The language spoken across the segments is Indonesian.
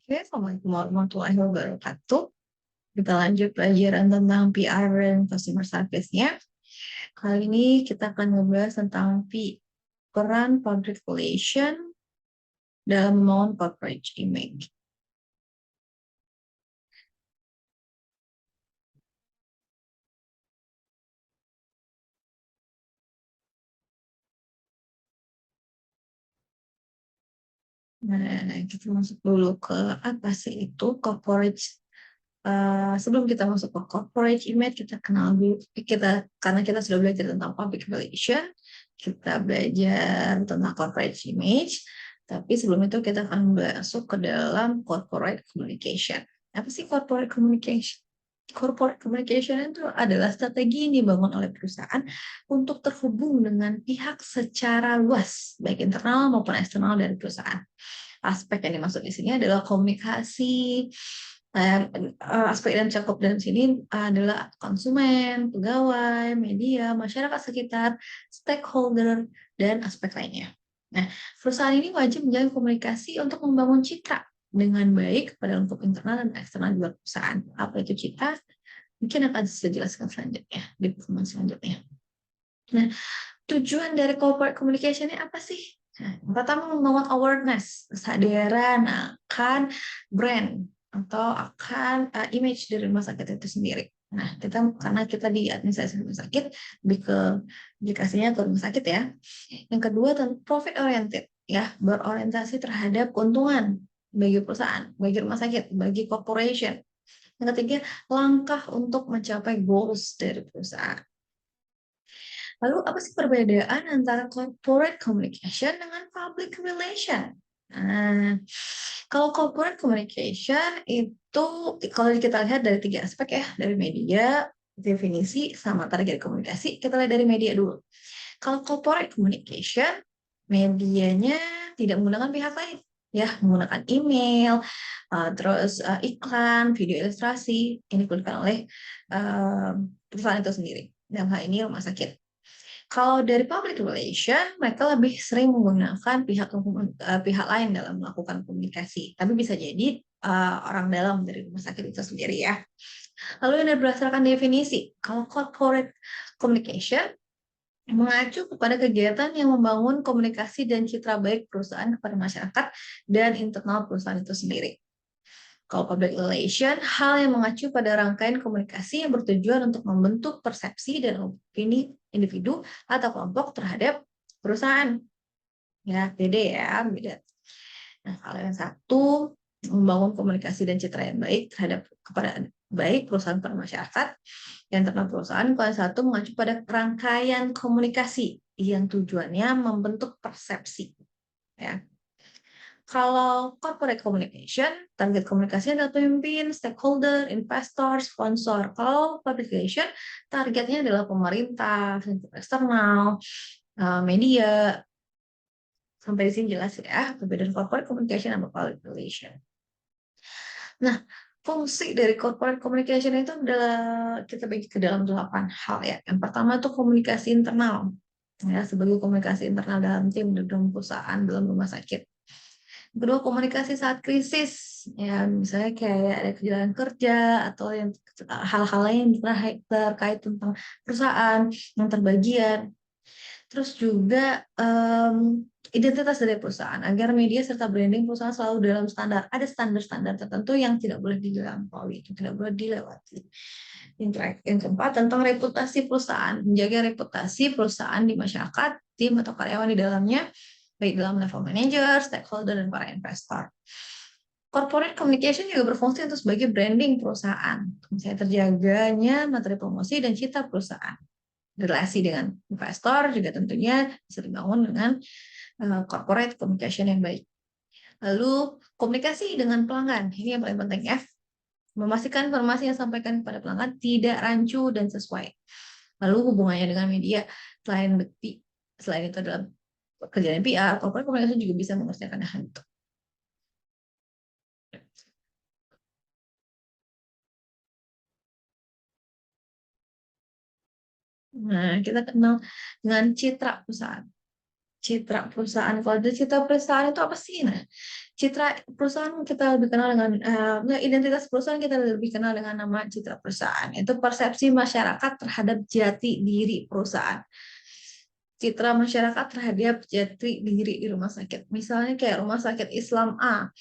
Oke, Assalamualaikum warahmatullahi wabarakatuh. Kita lanjut pelajaran tentang PR dan customer service-nya. Kali ini kita akan membahas tentang peran public relation dalam membangun corporate image. Nah, kita masuk dulu ke apa sih itu corporate. Sebelum kita masuk ke corporate image, kita kenal dulu karena kita sudah belajar tentang public relation, kita belajar tentang corporate image. Tapi sebelum itu kita akan masuk ke dalam corporate communication. Apa sih corporate communication? Corporate communication itu adalah strategi yang dibangun oleh perusahaan untuk terhubung dengan pihak secara luas, baik internal maupun eksternal dari perusahaan. Aspek yang dimaksud di sini adalah komunikasi. Aspek yang cakup dalam sini adalah konsumen, pegawai, media, masyarakat sekitar, stakeholder, dan aspek lainnya. Nah, perusahaan ini wajib menjalin komunikasi untuk membangun citra dengan baik pada lingkup internal dan eksternal di perusahaan. Apa itu citra? Mungkin akan saya jelaskan selanjutnya di pertemuan selanjutnya. Nah, tujuan dari corporate communication ini apa sih? Nah, yang pertama membangun awareness, kesadaran akan brand atau akan image dari rumah sakit itu sendiri. Nah, karena kita di administrasi rumah sakit, lebih ke aplikasinya ke rumah sakit ya. Yang kedua, profit oriented, ya, berorientasi terhadap keuntungan bagi perusahaan, bagi rumah sakit, bagi corporation. Yang ketiga, langkah untuk mencapai goals dari perusahaan. Lalu apa sih perbedaan antara corporate communication dengan public relation? Nah, kalau corporate communication itu kalau kita lihat dari 3 aspek ya, dari media, definisi, sama target komunikasi. Kita lihat dari media dulu. Kalau corporate communication, medianya tidak menggunakan pihak lain, ya, menggunakan email, terus iklan, video ilustrasi, ini dikeluarkan oleh perusahaan itu sendiri. Dalam hal ini rumah sakit. Kalau dari public relation, mereka lebih sering menggunakan pihak lain dalam melakukan komunikasi. Tapi bisa jadi orang dalam dari rumah sakit itu sendiri ya. Lalu ini berdasarkan definisi. Kalau corporate communication mengacu kepada kegiatan yang membangun komunikasi dan citra baik perusahaan kepada masyarakat dan internal perusahaan itu sendiri. Kalau public relation, hal yang mengacu pada rangkaian komunikasi yang bertujuan untuk membentuk persepsi dan opini individu atau kelompok terhadap perusahaan. Ya, beda. Nah, kalau yang satu membangun komunikasi dan citra yang baik kepada baik perusahaan pada masyarakat yang internal perusahaan. Kalau yang satu mengacu pada rangkaian komunikasi yang tujuannya membentuk persepsi. Ya. Kalau corporate communication, target komunikasi adalah pemimpin, stakeholder, investor, sponsor. Kalau public relation, targetnya adalah pemerintah, eksternal, media. Sampai di sini jelas ya, perbedaan corporate communication sama public relation. Nah, fungsi dari corporate communication itu adalah kita bagi ke dalam 8 hal ya. Yang pertama itu komunikasi internal. Ya, sebagai komunikasi internal dalam tim, dalam perusahaan, dalam rumah sakit. Kedua, komunikasi saat krisis, ya misalnya kayak ada kejadian kerja atau yang hal-hal lain terkait tentang perusahaan yang terbagian. Terus juga identitas dari perusahaan agar media serta branding perusahaan selalu dalam standar. Ada standar-standar tertentu yang tidak boleh dilampaui, tidak boleh dilewati. Yang keempat tentang reputasi perusahaan, menjaga reputasi perusahaan di masyarakat, tim atau karyawan di dalamnya, baik dalam level manager, stakeholder, dan para investor. Corporate communication juga berfungsi untuk sebagai branding perusahaan, misalnya terjaganya materi promosi dan citra perusahaan. Relasi dengan investor juga tentunya bisa dibangun dengan corporate communication yang baik. Lalu komunikasi dengan pelanggan, ini yang paling penting ya. Memastikan informasi yang disampaikan kepada pelanggan tidak rancu dan sesuai. Lalu hubungannya dengan media, selain itu adalah pekerjaan PR, corporate communication juga bisa mengerjakan hal itu. Nah, kita kenal dengan citra perusahaan. Citra perusahaan. Kalau ada citra perusahaan itu apa sih? Nah, Citra perusahaan kita lebih kenal dengan identitas perusahaan kita lebih kenal dengan nama citra perusahaan. Itu persepsi masyarakat terhadap jati diri perusahaan. Citra masyarakat terhadap jati diri di rumah sakit. Misalnya kayak rumah sakit Islam A,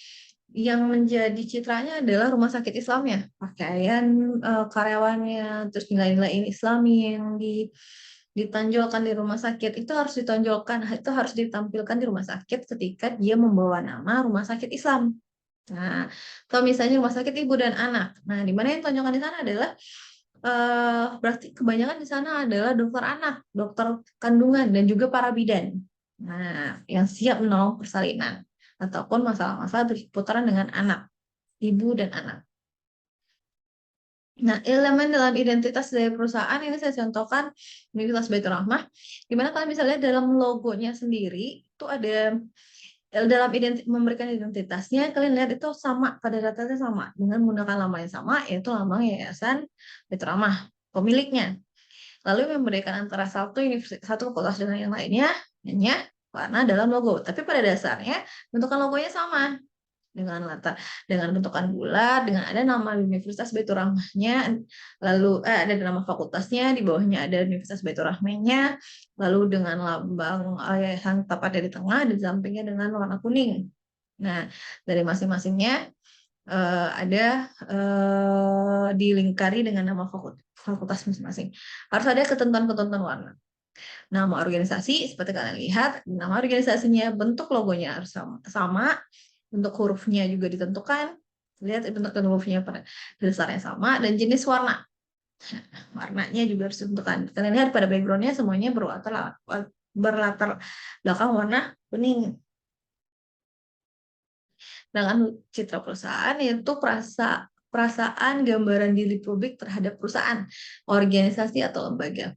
yang menjadi citranya adalah rumah sakit Islamnya, pakaian karyawannya, terus nilai-nilai Islami yang ditonjolkan di rumah sakit itu harus ditonjolkan, itu harus ditampilkan di rumah sakit ketika dia membawa nama rumah sakit Islam. Nah, kalau misalnya rumah sakit ibu dan anak, nah di mana yang tonjolkan di sana adalah berarti kebanyakan di sana adalah dokter anak, dokter kandungan, dan juga para bidan. Nah, yang siap menolong persalinan ataupun masalah-masalah berputaran dengan anak, ibu dan anak. Nah, elemen dalam identitas dari perusahaan ini saya contohkan Universitas Baitur Rahmah, di mana kalian bisa lihat dalam logonya sendiri itu ada dalam memberikan identitasnya, kalian lihat itu sama, pada datanya sama dengan menggunakan nama yang sama, yaitu lambang Yayasan Baitur Rahmah pemiliknya. Lalu memberikan antara satu fakultas dengan yang lainnya hanya warna dalam logo, tapi pada dasarnya bentukan logonya sama, dengan bentukan bulat, dengan ada nama Universitas Baitur Rahmahnya, lalu ada nama fakultasnya, di bawahnya ada Universitas Baitur Rahmahnya, lalu dengan lambang yang tepatnya di tengah, di sampingnya dengan warna kuning. Nah, dari masing-masingnya ada dilingkari dengan nama fakultas masing-masing. Harus ada ketentuan-ketentuan warna. Nama organisasi, seperti kalian lihat, nama organisasinya, bentuk logonya harus sama, bentuk hurufnya juga ditentukan. Lihat bentuk hurufnya pada dasarnya sama, dan jenis warna. Warnanya juga harus ditentukan. Kalian lihat pada backgroundnya semuanya berlatar belakang warna kuning. Dengan citra perusahaan yaitu perasaan gambaran diri publik terhadap perusahaan, organisasi atau lembaga.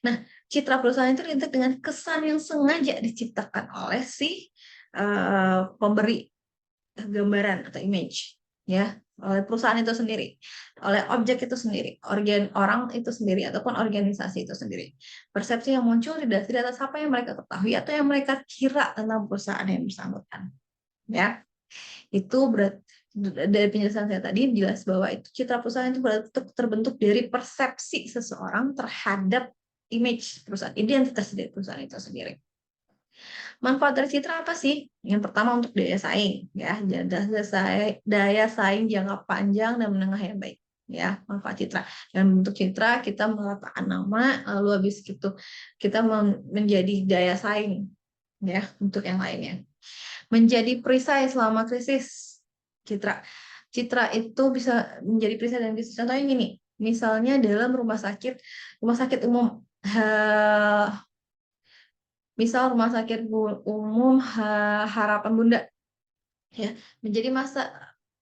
Nah, citra perusahaan itu identik dengan kesan yang sengaja diciptakan oleh si pemberi gambaran atau image, ya, oleh perusahaan itu sendiri, oleh objek itu sendiri, orang itu sendiri, ataupun organisasi itu sendiri. Persepsi yang muncul didasari atas apa yang mereka ketahui atau yang mereka kira tentang perusahaan yang bersangkutan, ya. Itu dari penjelasan saya tadi jelas bahwa itu citra perusahaan itu terbentuk dari persepsi seseorang terhadap image perusahaan, identitas dari perusahaan itu sendiri. Manfaat dari citra apa sih? Yang pertama untuk daya saing, ya, daya saing jangka panjang dan menengah yang baik, ya, manfaat citra. Dan bentuk citra kita meletakkan nama, lalu habis itu kita menjadi daya saing, ya, untuk yang lainnya. Menjadi perisai selama krisis. Citra itu bisa menjadi perisai dan krisis. Contohnya gini, misalnya dalam rumah sakit umum, misal rumah sakit umum Harapan Bunda, ya, menjadi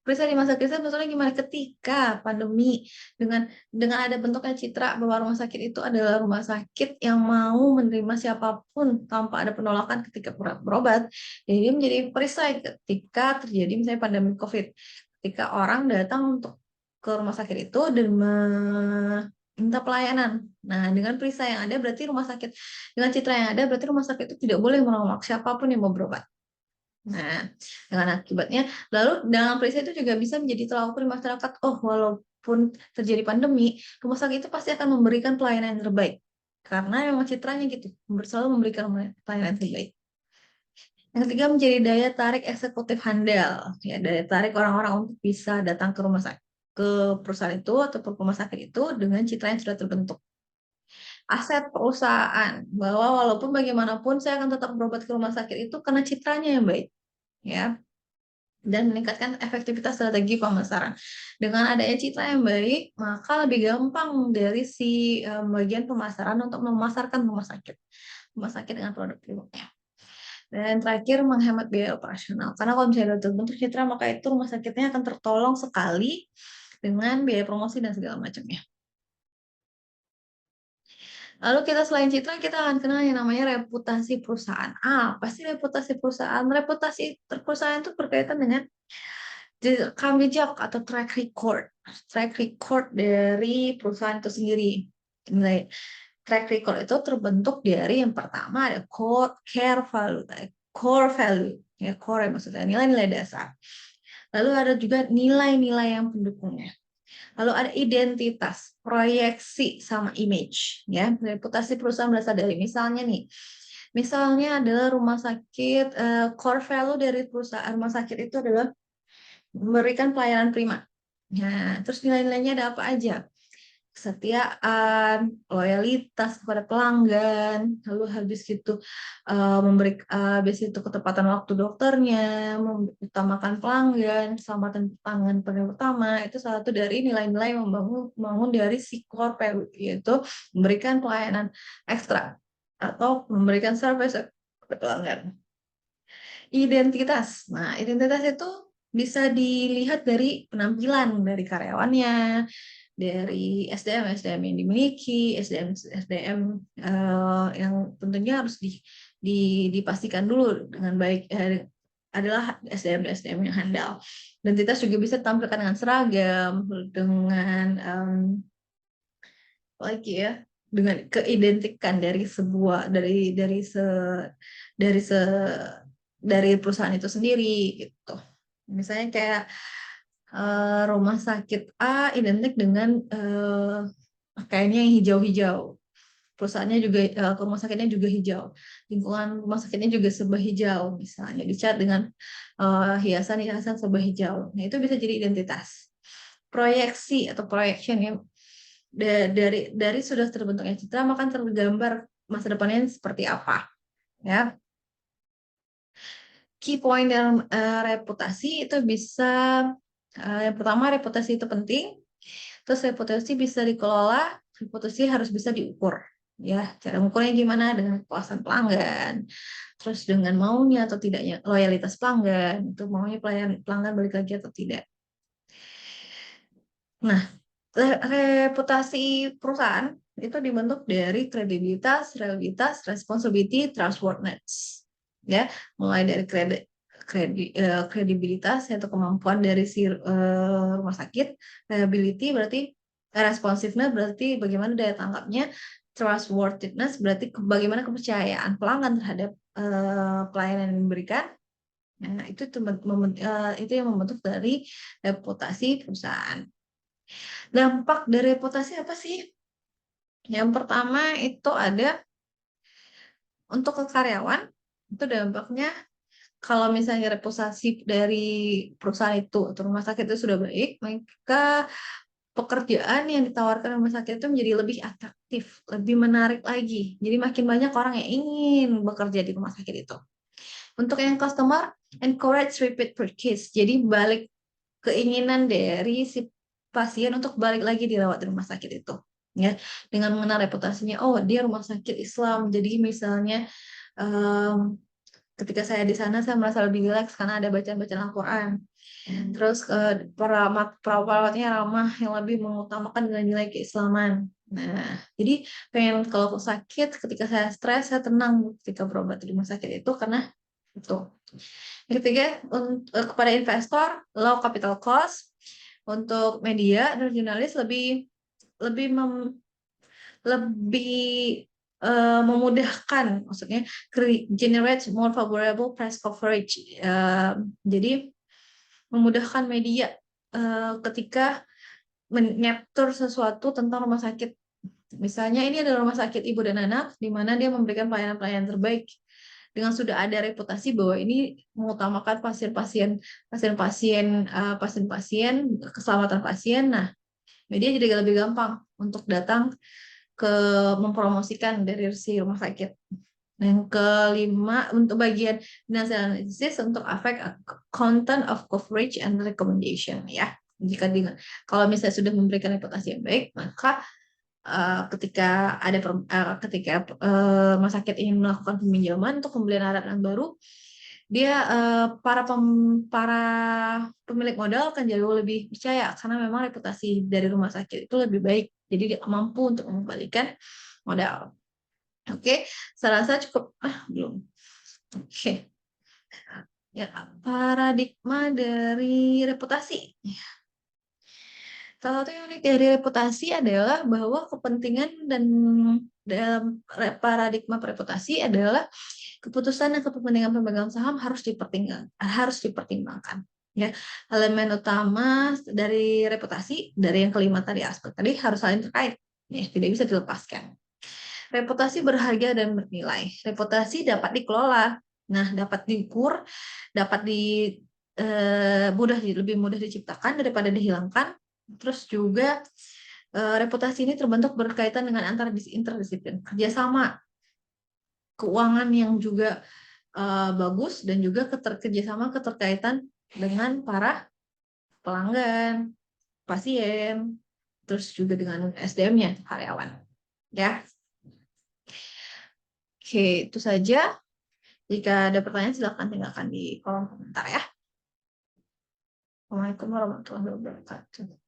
perisai di masa krisis. Misalnya gimana ketika pandemi, dengan ada bentuknya citra bahwa rumah sakit itu adalah rumah sakit yang mau menerima siapapun tanpa ada penolakan ketika berobat. Jadi menjadi perisai ketika terjadi misalnya pandemi COVID, ketika orang datang untuk ke rumah sakit itu dan minta pelayanan. Nah, dengan perisai yang ada berarti dengan citra yang ada berarti rumah sakit itu tidak boleh menolak siapapun yang mau berobat. Nah, dengan akibatnya, lalu dengan perisai itu juga bisa menjadi tolak ukur masyarakat. Oh, walaupun terjadi pandemi, rumah sakit itu pasti akan memberikan pelayanan yang terbaik. Karena memang citranya gitu, selalu memberikan pelayanan yang terbaik. Yang ketiga, menjadi daya tarik eksekutif handal. Ya, daya tarik orang-orang untuk bisa datang ke rumah sakit, ke perusahaan itu atau ke rumah sakit itu dengan citra yang sudah terbentuk. Aset perusahaan, bahwa walaupun bagaimanapun saya akan tetap berobat ke rumah sakit itu karena citranya yang baik, ya, dan meningkatkan efektivitas strategi pemasaran. Dengan adanya citra yang baik, maka lebih gampang dari si bagian pemasaran untuk memasarkan rumah sakit dengan produk-produknya. Dan terakhir, menghemat biaya operasional. Karena kalau misalnya terbentuk citra, maka itu rumah sakitnya akan tertolong sekali dengan biaya promosi dan segala macamnya. Lalu kita selain citra, kita akan kenal yang namanya reputasi perusahaan. Apa sih reputasi perusahaan? Reputasi perusahaan itu berkaitan dengan rekam jejak atau track record dari perusahaan itu sendiri. Track record itu terbentuk dari yang pertama ada core value. ya core maksudnya nilai-nilai dasar. Lalu ada juga nilai-nilai yang pendukungnya. Lalu ada identitas, proyeksi, sama image. Ya, reputasi perusahaan berasal dari misalnya adalah rumah sakit, core value dari perusahaan rumah sakit itu adalah memberikan pelayanan prima. Nah, terus nilai-nilainya ada apa aja? Kesetiaan, loyalitas kepada pelanggan, lalu habis itu habis itu ketepatan waktu dokternya, mengutamakan pelanggan, keselamatan pelanggan pada utama, itu salah satu dari nilai-nilai yang membangun dari si core value, yaitu memberikan pelayanan ekstra atau memberikan service kepada pelanggan. Identitas. Nah, identitas itu bisa dilihat dari penampilan dari karyawannya, dari SDM yang dimiliki, SDM yang tentunya harus dipastikan dulu dengan baik, adalah SDM yang handal. Identitas juga bisa ditampilkan dengan seragam, dengan lagi ya, dengan keidentikan dari sebuah dari se dari perusahaan itu sendiri gitu. Misalnya kayak rumah sakit A identik dengan kainnya yang hijau-hijau. Perusahaannya juga rumah sakitnya juga hijau. Lingkungan rumah sakitnya juga serba hijau misalnya dicat dengan hiasan-hiasan serba hijau. Nah, itu bisa jadi identitas. Proyeksi atau projection ya, dari sudah terbentuknya citra maka tergambar masa depannya seperti apa ya. Key point dalam reputasi itu bisa yang pertama, reputasi itu penting, terus reputasi bisa dikelola, reputasi harus bisa diukur ya. Cara mengukurnya gimana? Dengan kepuasan pelanggan, terus dengan maunya atau tidaknya loyalitas pelanggan, itu maunya pelanggan balik lagi atau tidak. Nah, reputasi perusahaan itu dibentuk dari kredibilitas, reliabilitas, responsibility, trustworthiness. Ya, mulai dari kredibilitas yaitu kemampuan dari si rumah sakit, reliability berarti responsiveness berarti bagaimana daya tangkapnya, trustworthiness berarti bagaimana kepercayaan pelanggan terhadap pelayanan yang diberikan. Nah, itu yang membentuk dari reputasi perusahaan. Dampak dari reputasi apa sih? Yang pertama itu ada untuk ke karyawan, itu dampaknya kalau misalnya reputasi dari perusahaan itu atau rumah sakit itu sudah baik, maka pekerjaan yang ditawarkan rumah sakit itu menjadi lebih atraktif, lebih menarik lagi. Jadi makin banyak orang yang ingin bekerja di rumah sakit itu. Untuk yang customer, encourage repeat purchase. Jadi balik keinginan dari si pasien untuk balik lagi dirawat di rumah sakit itu ya, dengan mengenal reputasinya, oh dia rumah sakit Islam, jadi misalnya ketika saya di sana saya merasa lebih rileks karena ada bacaan-bacaan Al-Quran. Terus perawatnya ramah yang lebih mengutamakan nilai-nilai keislaman. Nah, jadi pengen kalau aku sakit, ketika saya stres, saya tenang ketika berobat di rumah sakit itu karena itu. Yang ketiga, kepada investor, low capital cost. Untuk media dan jurnalis lebih lebih lebih memudahkan, maksudnya generate more favorable press coverage. Jadi memudahkan media ketika menyatur sesuatu tentang rumah sakit. Misalnya ini adalah rumah sakit ibu dan anak, di mana dia memberikan pelayanan-pelayanan terbaik dengan sudah ada reputasi bahwa ini mengutamakan pasien-pasien keselamatan pasien. Nah, media jadi lebih gampang untuk datang ke mempromosikan dari si rumah sakit. Yang kelima, untuk bagian financial analysis untuk affect content of coverage and recommendation ya. Kalau misalnya sudah memberikan reputasi yang baik, maka ketika rumah sakit ingin melakukan peminjaman untuk pembelian alat yang baru, dia para pemilik modal akan jauh lebih percaya karena memang reputasi dari rumah sakit itu lebih baik, jadi dia mampu untuk mengembalikan modal. Oke, saya rasa cukup. Belum. Oke. Ya, paradigma dari reputasi. Salah satu yang unik dari reputasi adalah bahwa kepentingan dan dalam paradigma reputasi adalah keputusan dan kepentingan pemegang saham harus dipertimbangkan. Ya, elemen utama dari reputasi dari yang kelima tadi aspek tadi harus saling terkait. Ya, tidak bisa dilepaskan. Reputasi berharga dan bernilai. Reputasi dapat dikelola, nah dapat diukur, dapat lebih mudah diciptakan daripada dihilangkan. Terus juga reputasi ini terbentuk berkaitan dengan antara interdisiplin, kerjasama, keuangan yang juga bagus dan juga keterkaitan dengan para pelanggan, pasien, terus juga dengan SDM-nya, karyawan. Ya, oke, itu saja. Jika ada pertanyaan, silakan tinggalkan di kolom komentar ya. Assalamualaikum warahmatullahi wabarakatuh.